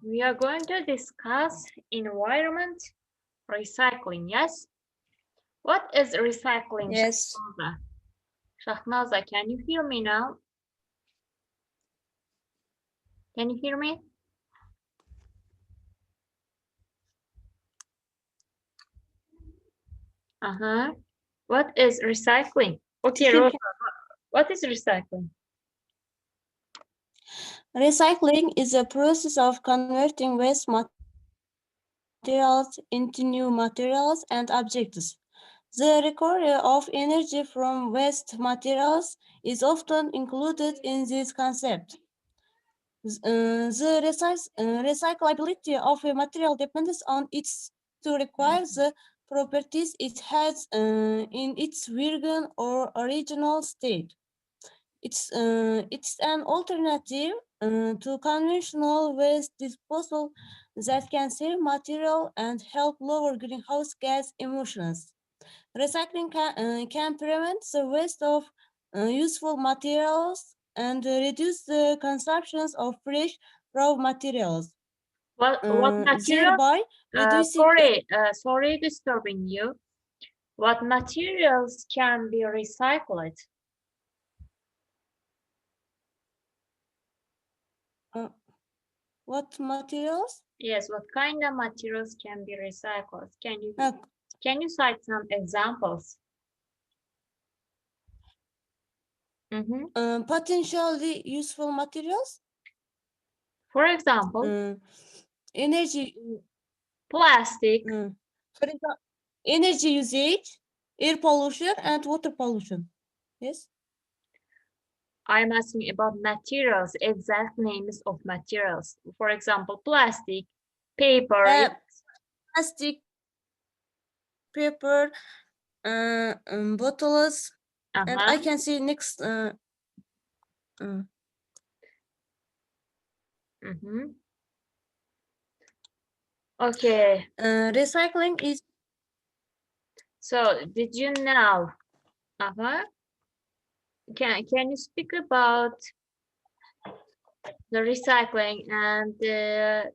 We are going to discuss environment recycling, yes? What is recycling, Yes. Shahnaza? Shahnaza, can you hear me now? Can you hear me? Uh-huh. What is recycling? Okay, Teacher, Rosa, what is recycling? recycling is a process of converting waste materials into new materials and objects. The recovery of energy from waste materials is often included in this concept. The recyclability of a material depends on its to require the properties it has in its virgin or original state. It's an alternative to conventional waste disposal that can save material and help lower greenhouse gas emissions. Recycling can prevent the waste of useful materials and reduce the consumptions of fresh raw materials, What materials? thereby reducing. Sorry disturbing you. What materials can be recycled? Uh, what materials? Yes, what kind of materials can be recycled? Uh, Can you cite some examples? Potentially useful materials, For example, uh, energy, plastic. for example, energy usage, air pollution, and water pollution. Yes. I'm asking about materials, exact names of materials. For example, plastic, paper. Plastic, paper, bottles, and I Uh-huh. can see next. Uh, Mm-hmm. Okay. Recycling is. So did you know? Uh-huh. Can you speak about the recycling and the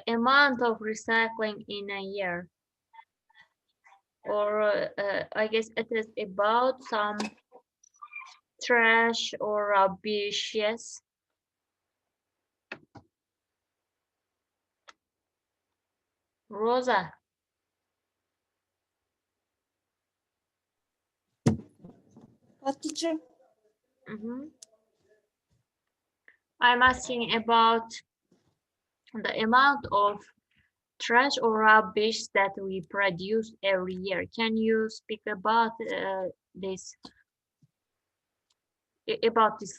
amount of recycling in a year? Or I guess it is about some trash or rubbish, yes? Rosa. What, teacher? Mm-hmm. I'm asking about the amount of trash or rubbish that we produce every year. Can you speak about this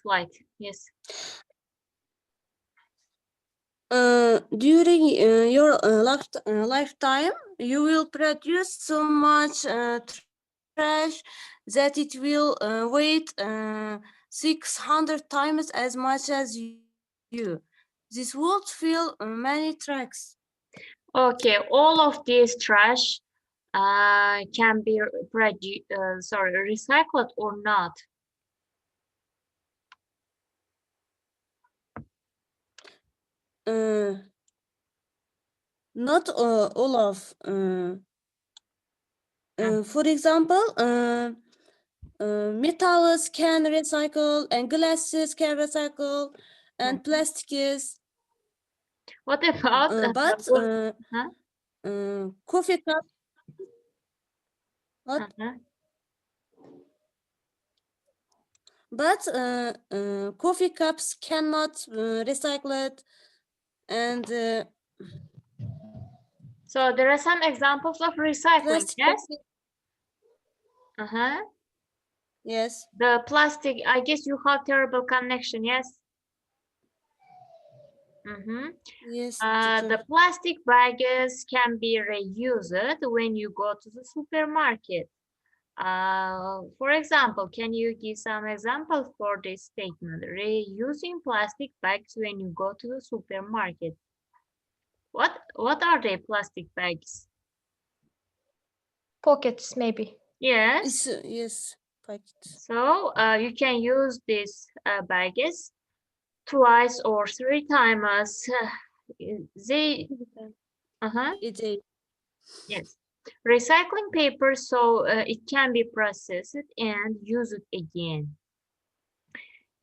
slide? Yes. During your lifetime, you will produce so much trash that it will weigh 600 times as much as you. This would fill many tracks. Okay, all of this trash can be recycled or not. Uh, Not all of. For example, metals can recycle, and glasses can recycle, and plastics. What about But huh? coffee cup, what? Uh-huh. But coffee cups cannot recycle it, and So there are some examples of recycling, plastic. yes? Uh-huh. Yes. The plastic, I guess you have terrible connection, yes? Mm-hmm. Yes, teacher. The plastic bags can be reused when you go to the supermarket. For example, can you give some examples for this statement? Reusing plastic bags when you go to the supermarket. What are they, plastic bags? Pockets, maybe. Yes. Yes, packets. So you can use these bags twice or three times. They, It's a yes, recycling paper so it can be processed and used again.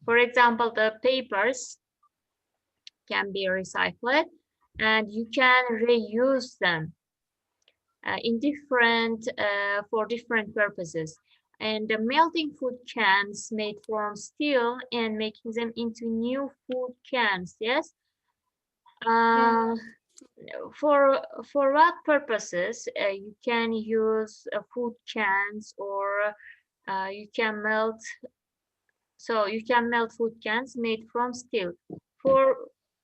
For example, the papers can be recycled and you can reuse them in for different purposes. And the melting food cans made from steel and making them into new food cans, yes? Uh, for what purposes you can use food cans or you can melt, so you can melt food cans made from steel. For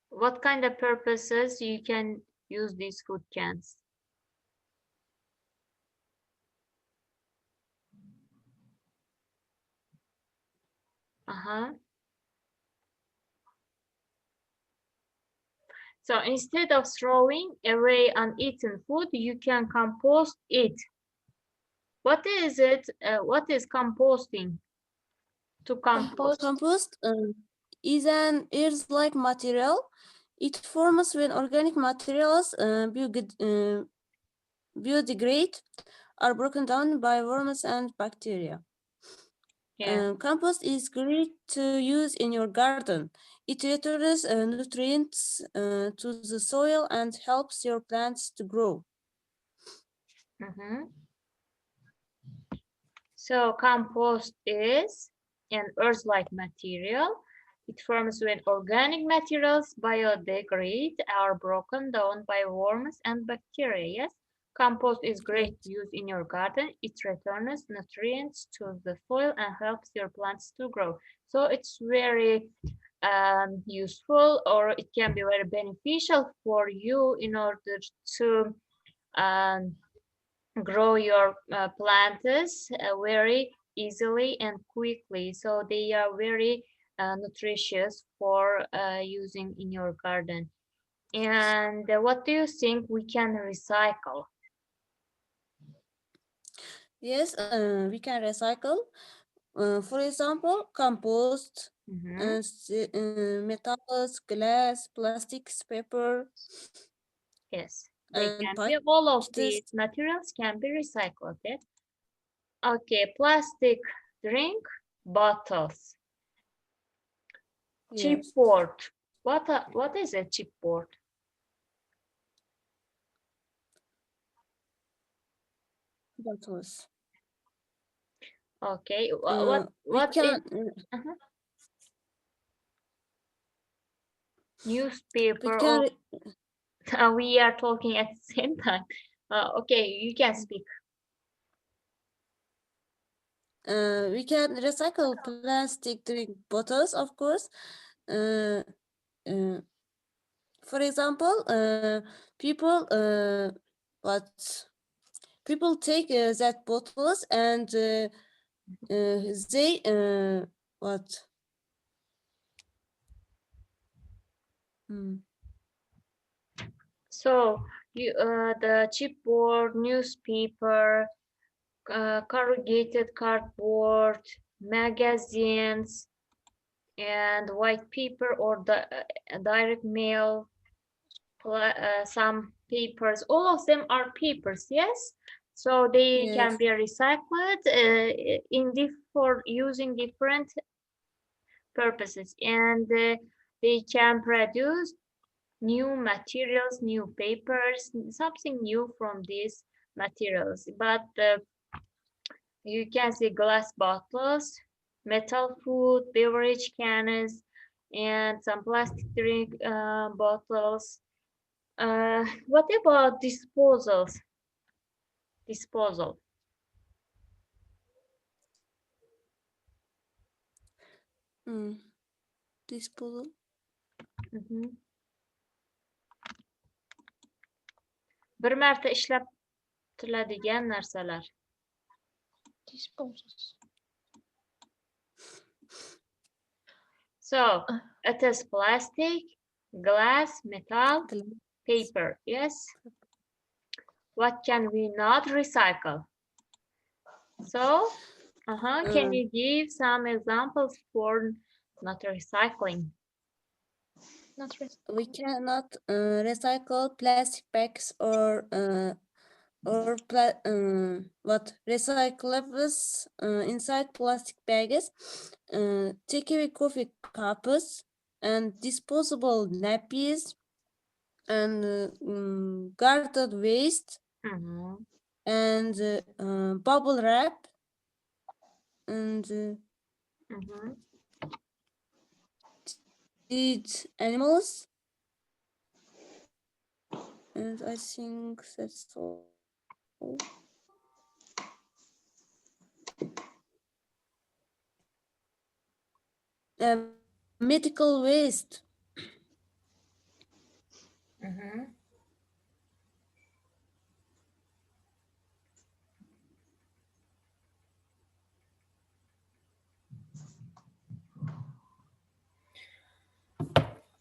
what kind of purposes you can use these food cans? So instead of throwing away uneaten food, you can compost it. What is it? What is composting? To compost. compost is an earth-like material. It forms when organic materials biodegrade, are broken down by worms and bacteria. Yeah. Compost is great to use in your garden. It returns nutrients to the soil and helps your plants to grow. So compost is an earth-like material. It forms when organic materials biodegrade, are broken down by worms and bacteria. Yes, compost is great to use in your garden. It returns nutrients to the soil and helps your plants to grow. So it's very useful, or it can be very beneficial for you in order to um, grow your plants very easily and quickly. So they are very nutritious for using in your garden. And what do you think we can recycle? Yes, we can recycle. For example, compost, metals, glass, plastics, paper, Yes, they and can be, all of plastic. these materials can be recycled. Okay, okay, plastic drink bottles, Yes, chipboard. What is a chipboard? bottles. Okay, We what can is we newspaper, can or we are talking at the same time. Okay, you can speak. we can recycle plastic drink bottles, of course. Uh, uh, for example, people what people take that bottles and they what Hmm. So you the chipboard, newspaper, corrugated cardboard, magazines, and white paper or the direct mail, some papers. All of them are papers, yes. So they can Yes, be recycled for using different purposes, and they can produce new materials, new papers, something new from these materials. But you can see glass bottles, metal food, beverage cans, and some plastic drink bottles. What about disposals? Disposal. mm. Disposal. Mhm. Bir marta ishlatiladigan narsalar. Disposes. So it is plastic, glass, metal, paper. Yes. What can we not recycle? So, can you give some examples for not recycling? Not risk. We cannot recycle plastic bags or recyclables inside plastic bags, takeaway coffee cups, and disposable nappies, and garden waste, Mhm. and bubble wrap, and Mhm. dead animals, and I think that's all. Medical waste. Mhm.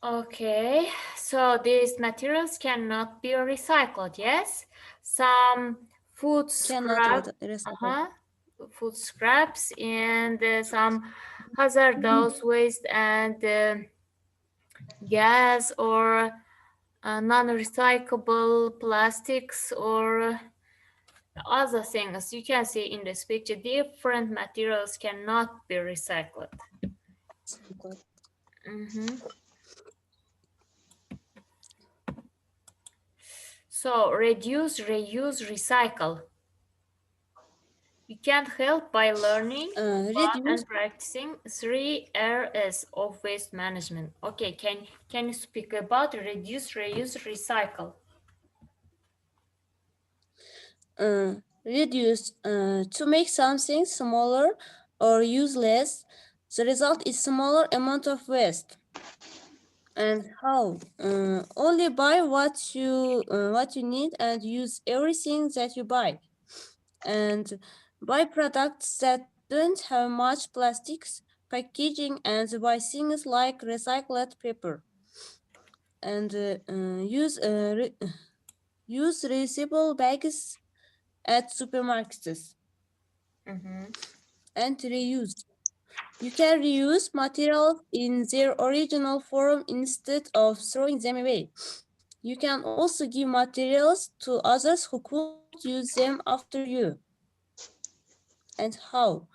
Okay, so these materials cannot be recycled, yes? Some food Cannot scrap, recycle. uh-huh, food scraps and some hazardous waste and gas or non-recyclable plastics or other things. You can see in this picture, different materials cannot be recycled. Mhm. So reduce, reuse, recycle. You can't help by learning Reduce. and practicing 3 Rs of waste management. Okay, can you speak about reduce, reuse, recycle? Reduce to make something smaller or useless. The result is smaller amount of waste. And how? Only buy what you need and use everything that you buy. And buy products that don't have much plastics, packaging, and buy things like recycled paper. And use reusable bags at supermarkets. Mm-hmm. And reuse. You can reuse materials in their original form instead of throwing them away. You can also give materials to others who could use them after you. And how?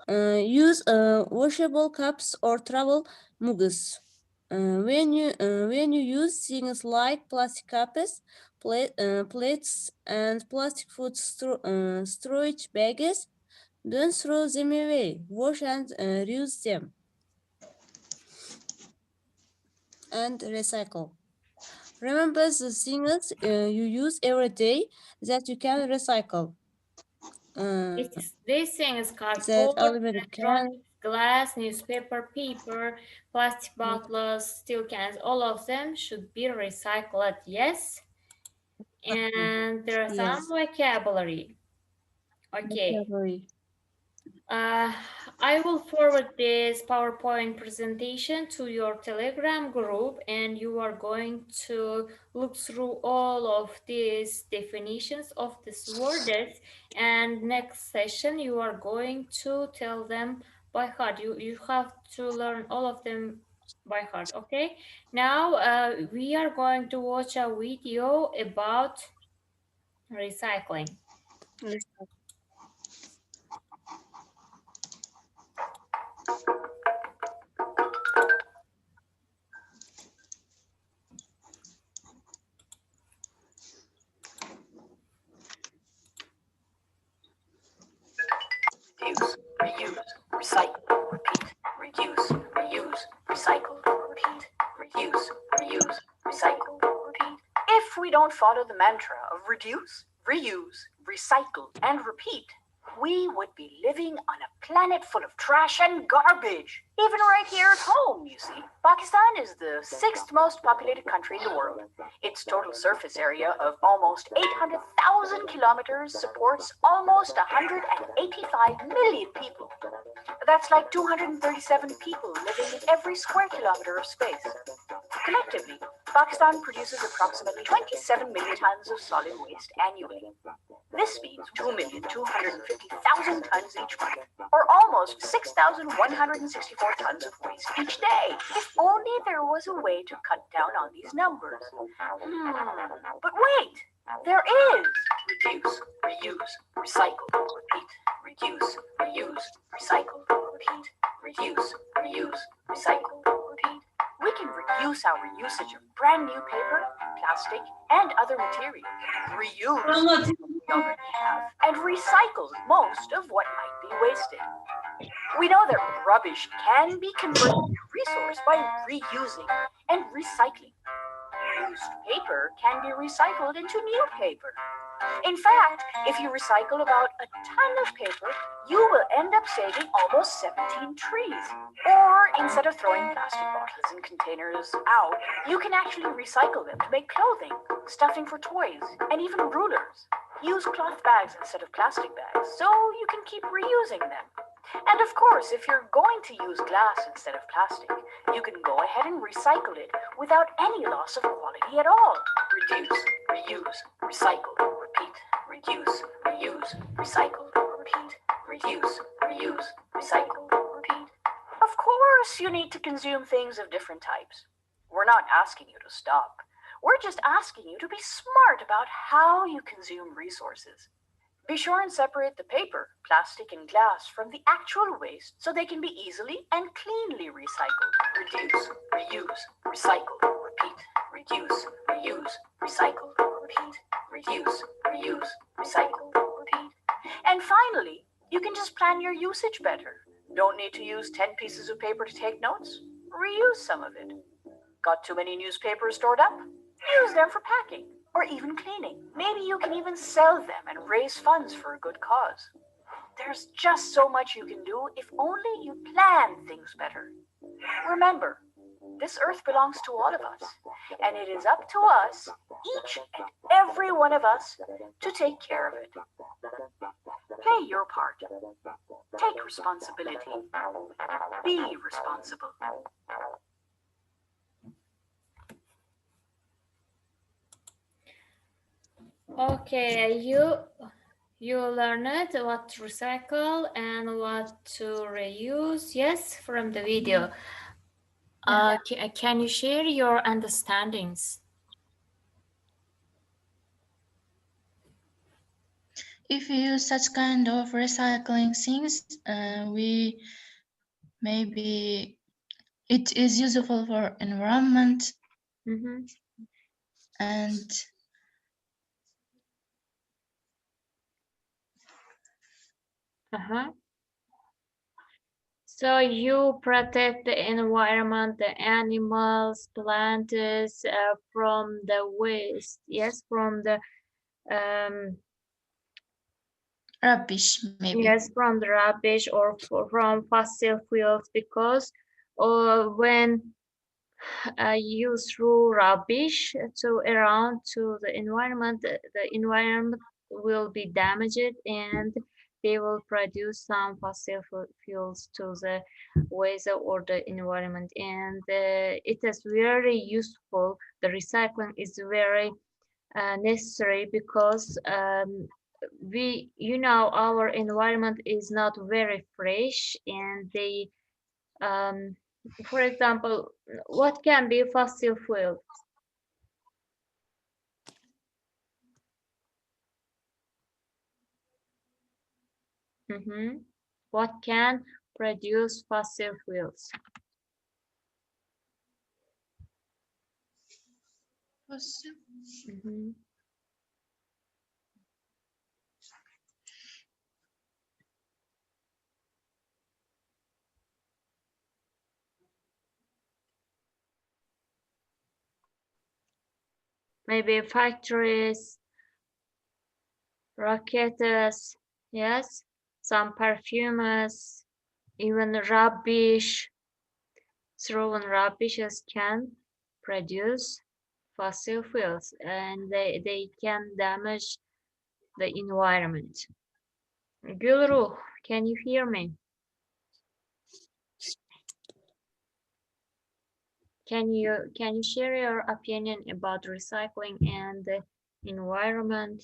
Use washable cups or travel mugs. When you use things like plastic cups, plates, and plastic food storage bags, don't throw them away. Wash and reuse them. And recycle. Remember the things you use every day that you can recycle. These things, That cardboard, aluminum can. electronics, glass, newspaper, paper, plastic bottles, steel cans, all of them should be recycled, yes? And there are some Yes. vocabulary. Okay. Vocabulary. Uh, I will forward this PowerPoint presentation to your Telegram group, and you are going to look through all of these definitions of these words. And next session, you are going to tell them by heart. You have to learn all of them by heart. Okay. Now we are going to watch a video about recycling. Reduce, reuse, recycle, repeat. Reduce, reuse, recycle, repeat. Reduce, reuse, recycle, repeat. If we don't follow the mantra of reduce, reuse, recycle, and repeat, we would be living on a planet full of trash and garbage. Even right here at home, you see. Pakistan is the 6th most populated country in the world. Its total surface area of almost 800,000 kilometers supports almost 185 million people. That's like 237 people living in every square kilometer of space. Collectively, Pakistan produces approximately 27 million tons of solid waste annually. This means 2,250,000 tons each month, or almost 6,164 tons of waste each day. If only there was a way to cut down on these numbers. But wait, there is. Reduce, reuse, recycle, repeat. Reduce, reuse, recycle, repeat. Reduce, reuse, recycle, repeat. We can reduce our usage of brand new paper, plastic, and other materials. Reuse what we already have, and recycle most of what might be wasted. We know that rubbish can be converted to resource by reusing and recycling. Used paper can be recycled into new paper. In fact, if you recycle about a ton of paper, you will end up saving almost 17 trees. Or instead of throwing plastic bottles and containers out, you can actually recycle them to make clothing, stuffing for toys, and even rulers. Use cloth bags instead of plastic bags so you can keep reusing them. And of course, if you're going to use glass instead of plastic, you can go ahead and recycle it without any loss of quality at all. Reduce, reuse, recycle, repeat. Reduce, reuse, recycle, repeat. Reduce, reuse, recycle, repeat. Of course, you need to consume things of different types. We're not asking you to stop. We're just asking you to be smart about how you consume resources. Be sure and separate the paper, plastic, and glass from the actual waste so they can be easily and cleanly recycled. Reduce, reuse, recycle, repeat. Reduce, reuse, recycle, repeat. Reduce, reuse, recycle, repeat. And finally, you can just plan your usage better. Don't need to use 10 pieces of paper to take notes? Reuse some of it. Got too many newspapers stored up? Use them for packing or even cleaning. Maybe you can even sell them and raise funds for a good cause. There's just so much you can do if only you plan things better. Remember, this earth belongs to all of us, and it is up to us, each and every one of us, to take care of it. Play your part. Take responsibility. Be responsible. Okay, you learned what to recycle and what to reuse, yes, from the video. Can you share your understandings? If we use such kind of recycling things, we maybe it is useful for environment and So you protect the environment, the animals, plants from the waste, yes, from the rubbish, maybe. yes, from the rubbish or from fossil fuels, because when you throw rubbish around to the environment will be damaged and they will produce some fossil fuels to the weather or the environment, and it is very useful. The recycling is very necessary because our environment is not very fresh, and they for example, what can be fossil fuel? What can produce fossil fuels? Maybe factories, rockets, yes, some perfumes, even rubbish. Thrown rubbishes can produce fossil fuels, and they can damage the environment. Gülruh, can you hear me? Can you share your opinion about recycling and the environment?